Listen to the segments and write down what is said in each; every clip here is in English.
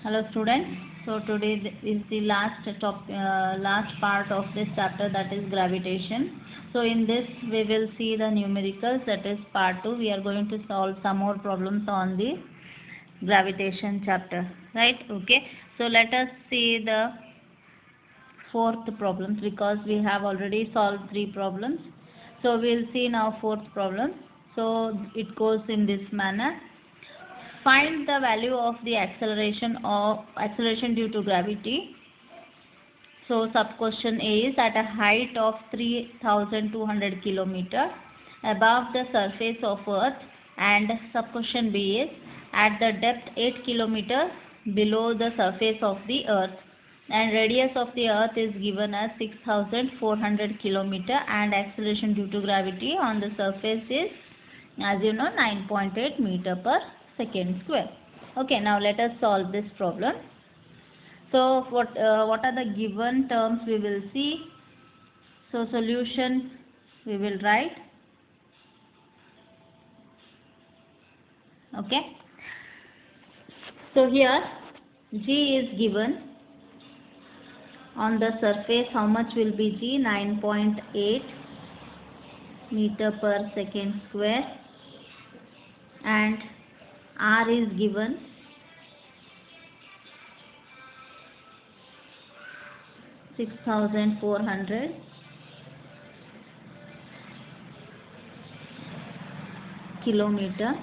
Hello students. So today is the last part of this chapter, that is gravitation. So in this we will see the numericals, that is part 2. We are going to solve some more problems on the gravitation chapter, right? Okay. So let us see the fourth problems, because we have already solved 3 problems. So we'll see now fourth problem. So it goes in this manner. Find the value of the acceleration due to gravity. So sub question A is at a height of 3,200 km above the surface of Earth, and sub question B is at the depth 8 km below the surface of the Earth, and radius of the Earth is given as 6,400 km, and acceleration due to gravity on the surface is, as you know, 9.8 meter per second square. Okay, now let us solve this problem. So what are the given terms we will see. So solution we will write. Okay, so here G is given. On the surface, how much will be G? 9.8 meter per second square, and R is given. (6,400) kilometer.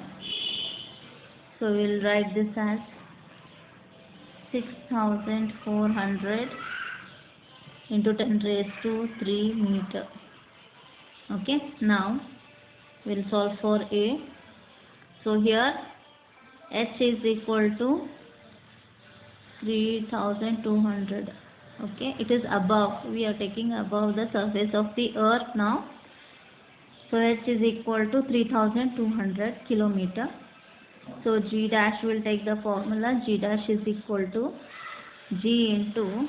So we'll write this as 6,400 into 10 raised to 3 meter. Okay, now we'll solve for A. So here H is equal to 3,200. Okay, it is above. We are taking above the surface of the Earth now. So H is equal to 3,200 kilometer. So G dash will take the formula. G dash is equal to G into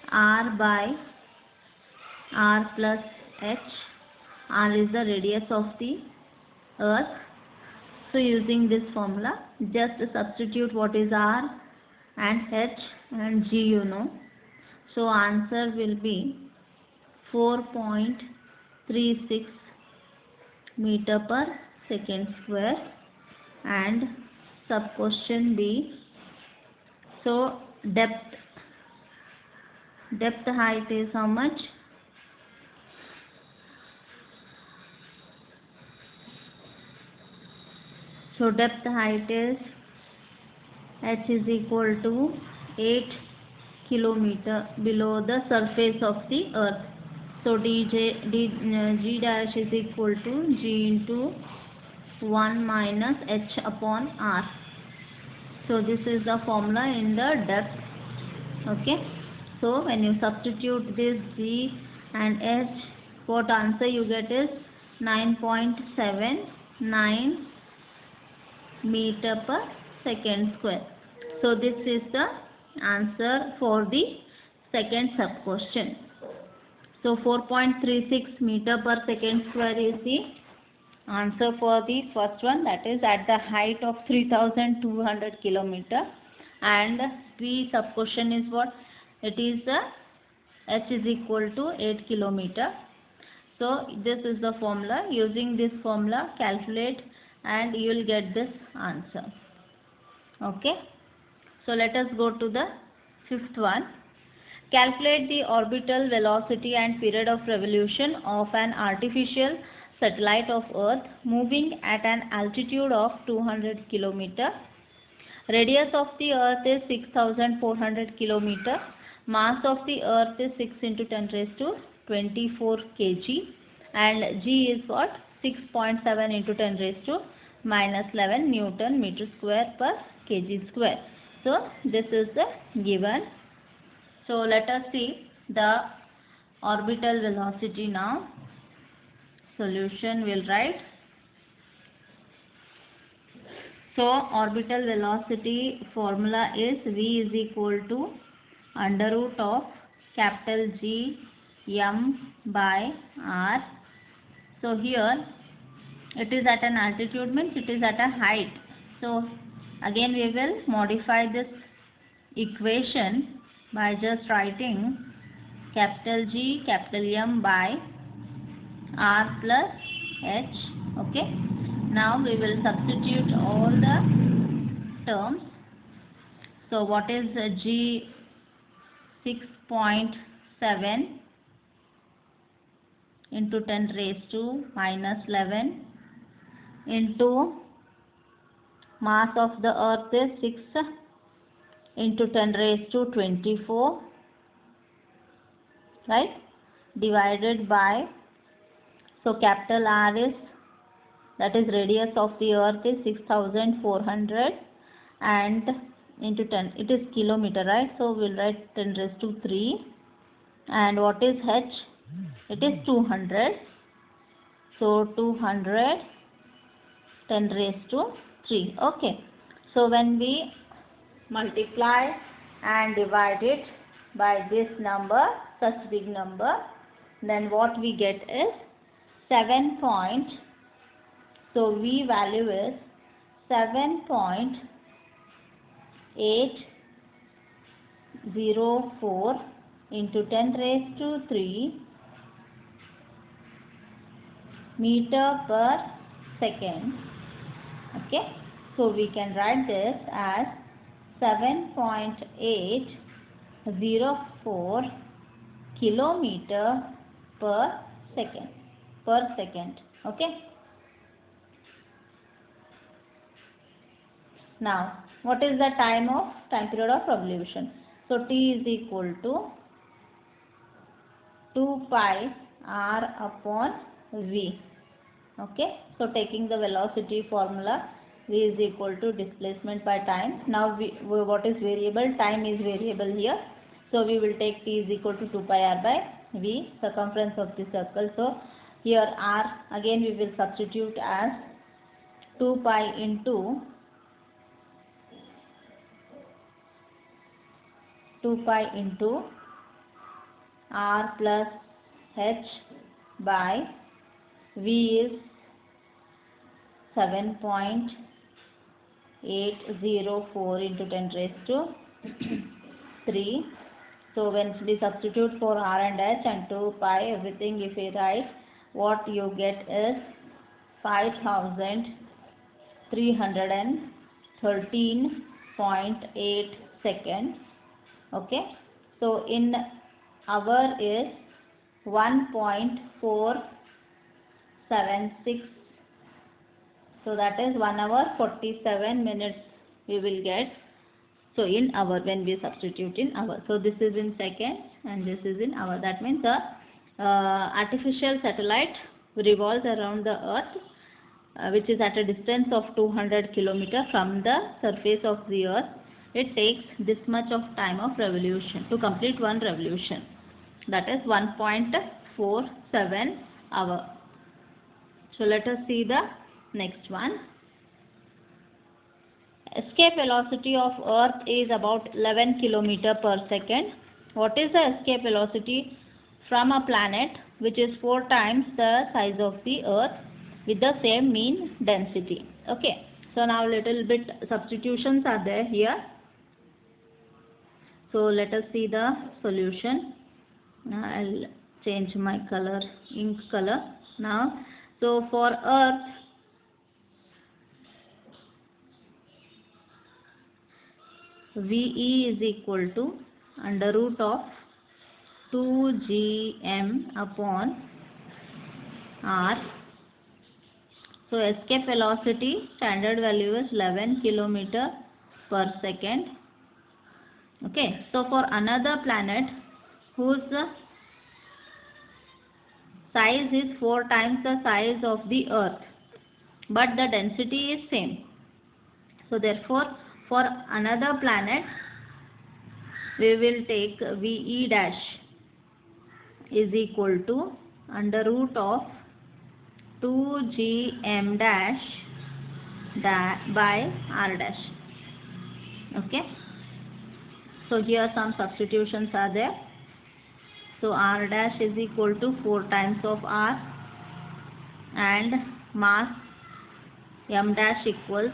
R by R plus H. R is the radius of the Earth. So using this formula, just substitute what is R and H and G, you know. So answer will be 4.36 meter per second square. And sub question B, so depth height is how much? So depth height is H is equal to 8 kilometer below the surface of the Earth. So G dash is equal to G into 1 minus H upon R. So this is the formula in the depth. Okay. So when you substitute this G and H, what answer you get is 9.79 meter per second square. So this is the answer for the second sub question. So 4.36 meter per second square is the answer for the first one, that is at the height of 3,200 kilometer. And B sub question is what? It is H is equal to 8 kilometer. So this is the formula. Using this formula, calculate and you will get this answer. Okay. So let us go to the fifth one. Calculate the orbital velocity and period of revolution of an artificial satellite of Earth moving at an altitude of 200 km. Radius of the Earth is 6,400 km. Mass of the Earth is 6 into 10 raised to 24 kg. And G is what? 6.7 into 10 raised to minus 11 Newton meter square per kg square. So this is the given. So let us see the orbital velocity now. Solution will write. So orbital velocity formula is V is equal to under root of capital G m by R. So here it is at an altitude, means it is at a height. So Again we will modify this equation by just writing capital G capital M by R plus H. Okay. Now we will substitute all the terms. So what is G? 6.7 into 10 raised to minus 11 into mass of the earth is 6 into 10 raised to 24, right, divided by, so capital R is, that is radius of the earth is 6400 and into 10, it is kilometer, right, so we'll write 10 raised to 3, and what is H? It is 200, so 200 10 raised to 3. Okay, so when we multiply and divide it by this number, such big number, then what we get is 7 point, so V value is 7.804 into 10 raised to 3 meter per second. Okay, so we can write this as 7.804 kilometer per second. Okay. Now, what is the time period of revolution? So T is equal to 2 pi R upon V. Okay, so taking the velocity formula, V is equal to displacement by time. Now what is variable? Time is variable here. So we will take T is equal to 2 pi R by V, circumference of the circle. So here R, again we will substitute as 2 pi into R plus H by V is 7.804 into 10 raised to 3. So when we substitute for R and H and 2 pi, everything if we write, what you get is 5313.8 seconds. Okay, so in hour is 1.476, so that is 1 hour 47 minutes we will get. So in hour, when we substitute in hour, so this is in seconds and this is in hour. That means the artificial satellite revolves around the earth, which is at a distance of 200 km from the surface of the earth. It takes this much of time of revolution to complete one revolution, that is 1.47 hour. So let us see the next one. Escape velocity of earth is about 11 km per second. What is the escape velocity from a planet which is 4 times the size of the earth with the same mean density? Okay, so now little bit substitutions are there here. So let us see the solution. Now I'll change my color, ink color now. So for earth, VE is equal to under root of 2gm upon R. So escape velocity, standard value is 11 km per second. Okay, so for another planet whose size is 4 times the size of the earth, but the density is same. So therefore, for another planet, we will take VE dash is equal to under root of 2gm dash by R dash. Okay. So here some substitutions are there. So R dash is equal to 4 times of R and mass M dash equals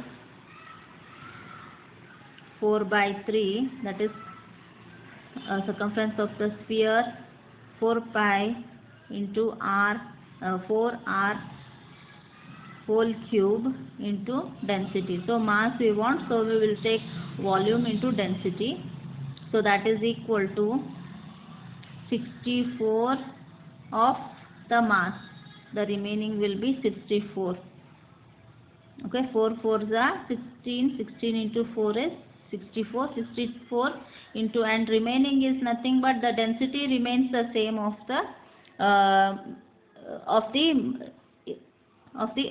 4 by 3, that is circumference of the sphere, 4 pi into r 4r whole cube into density. So mass we want, so we will take volume into density. So that is equal to 64 of the mass. The remaining will be 64. Okay, 4 4s are 16. 16 into 4 is 64. 64 into, and remaining is nothing but the density remains the same of the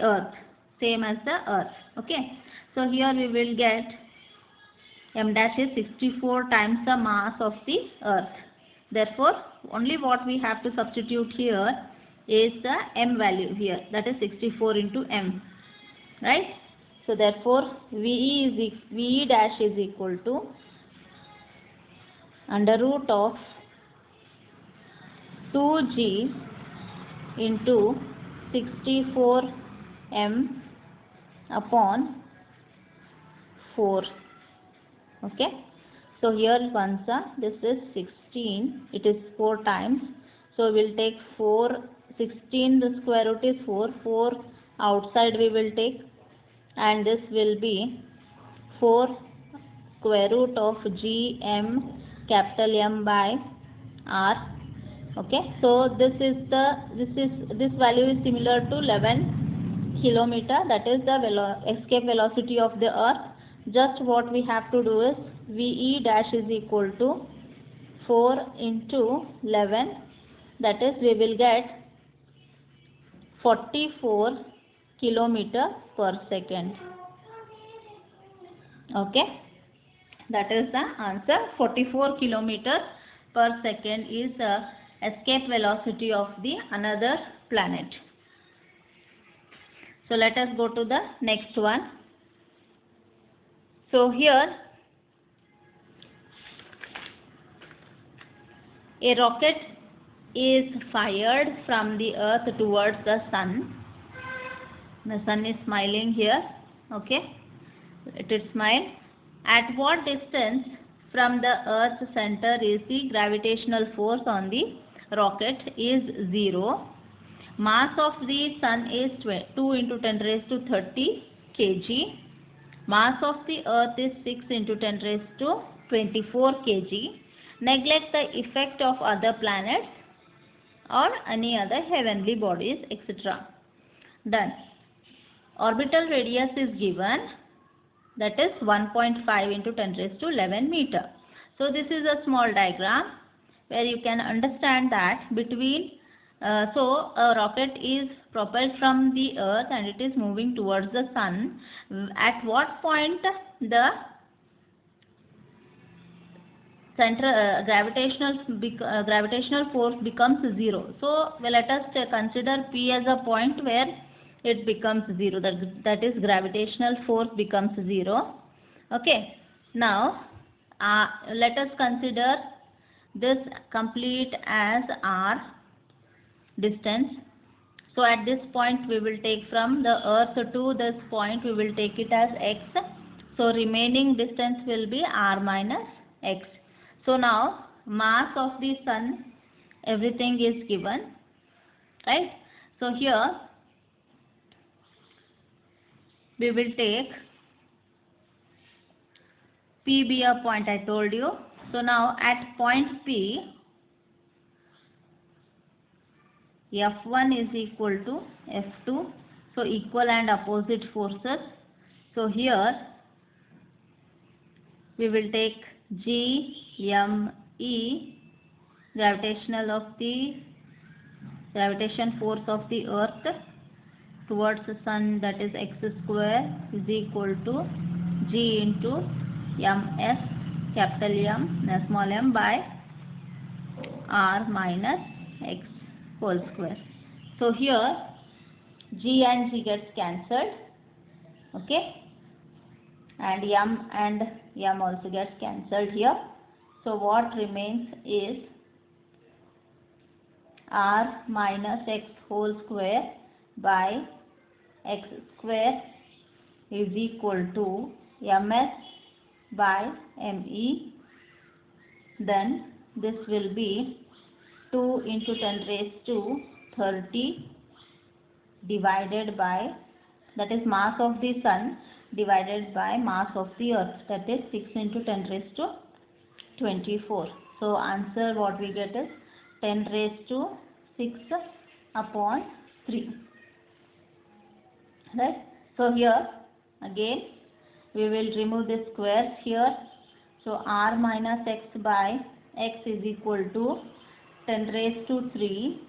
earth, same as the earth. Okay, so here we will get m dash is 64 times the mass of the earth. Therefore only what we have to substitute here is the m value here, that is 64 into m, right? So therefore VE dash is equal to under root of 2g into 64m upon 4. Okay, so here once this is 16, it is 4 times, so we will take 4, 16, the square root is 4, 4 outside we will take, and this will be 4 square root of gm capital M by r. Okay, so this value is similar to 11 kilometer, that is the escape velocity of the earth. Just what we have to do is VE dash is equal to 4 into 11, that is we will get 44 kilometer per second. Okay, that is the answer. 44 kilometer per second is the escape velocity of the another planet. So let us go to the next one. So here a rocket is fired from the earth towards the sun. The sun is smiling here. Okay, let it smile. At what distance from the earth's center is the gravitational force on the rocket? Is 0. Mass of the sun is 2 into 10 raised to 30 kg. Mass of the earth is 6 into 10 raised to 24 kg. Neglect the effect of other planets or any other heavenly bodies, etc. Done. Orbital radius is given, that is 1.5 into 10 raised to 11 meter. So this is a small diagram where you can understand that between so a rocket is propelled from the earth and it is moving towards the sun. At what point the center gravitational force becomes 0? So let us consider P as a point where it becomes 0, that is gravitational force becomes 0. Okay, now let us consider this complete as r distance. So at this point we will take from the earth to this point, we will take it as x. So remaining distance will be r minus x. So now mass of the sun, everything is given, right? So here we will take P be a point, I told you. So now at point P, F1 is equal to F2. So equal and opposite forces. So here we will take G, E, gravitation force of the earth towards the sun, that is x square is equal to G into ms capital M small m by r minus x whole square. So here G and G gets cancelled. Okay, and M also gets cancelled here. So what remains is r minus x whole square by x square is equal to ms by ME. Then this will be 2 into 10 raised to 30 divided by, that is mass of the sun divided by mass of the earth, that is 6 into 10 raised to 24. So answer what we get is 10 raised to 6 upon 3. Right? So here again we will remove the squares here. So r minus x by x is equal to 10 raised to 3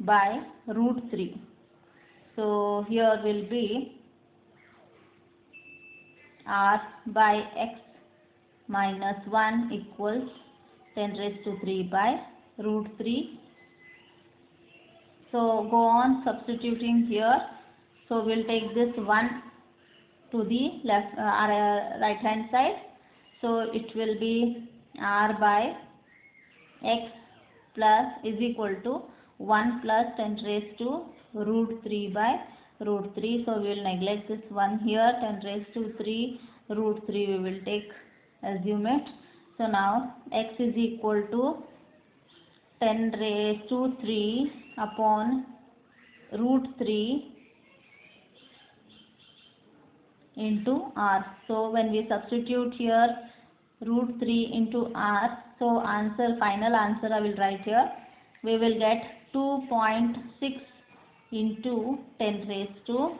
by root 3. So here will be r by x minus 1 equals 10 raised to 3 by root 3. So go on substituting here. So we'll take this 1 to the left right hand side. So it will be r by x plus is equal to 1 plus 10 raised to root 3 by root 3. So we will neglect this 1 here. 10 raised to 3 root 3 we will take, assume it. So now x is equal to 10 raised to 3 upon root 3 into r. So when we substitute here root 3 into r, so answer, final answer I will write here. We will get 2.6 into 10 raised to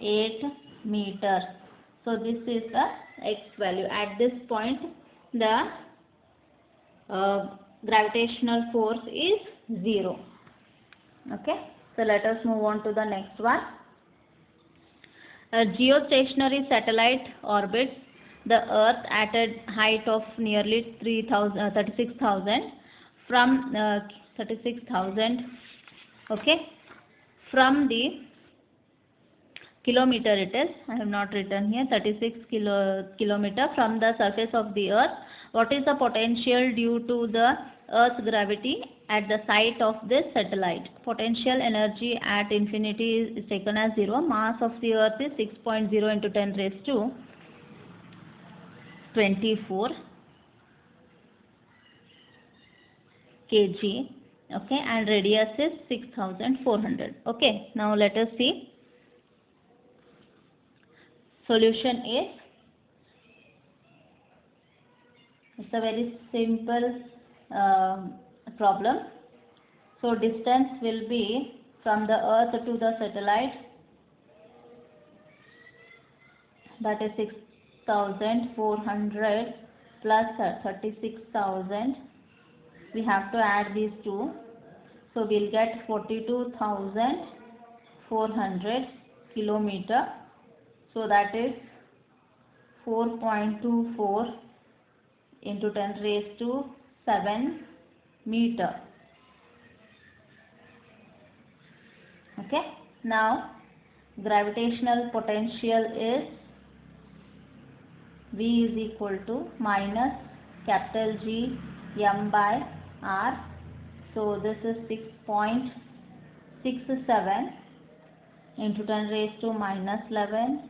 8 meter. So this is the x value. At this point the gravitational force is 0. Okay. So let us move on to the next one. A geostationary satellite orbits the Earth at a height of nearly 36,000 from 36,000. Okay, from the kilometer it is. I have not written here. 36 kilometer from the surface of the Earth. What is the potential due to the Earth's gravity at the site of this satellite? Potential energy at infinity is taken as 0. Mass of the Earth is 6.0 into 10 raised to 24 kg. Okay, and radius is 6,400. Okay, now let us see. Solution is, it's a very simple problem. So distance will be from the Earth to the satellite, that is 6,400 plus 36,000. We have to add these two. So we'll get 42,400 kilometer. So that is 4.24 into 10 raised to 7 meter. Okay. Now gravitational potential is V is equal to minus capital G m by r. So this is 6.67 into 10 raised to minus 11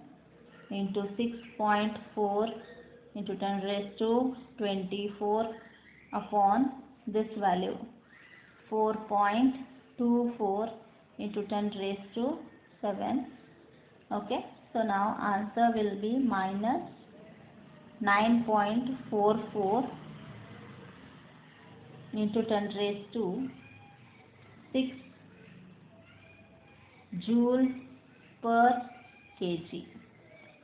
into 6.4 into 10 raised to 24 upon this value, 4.24 into 10 raised to 7. Okay, so now answer will be minus 9.44 into 10 raised to 6 joules per kg.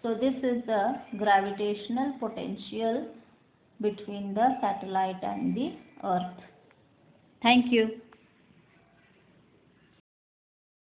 So this is the gravitational potential between the satellite and the Earth. Thank you.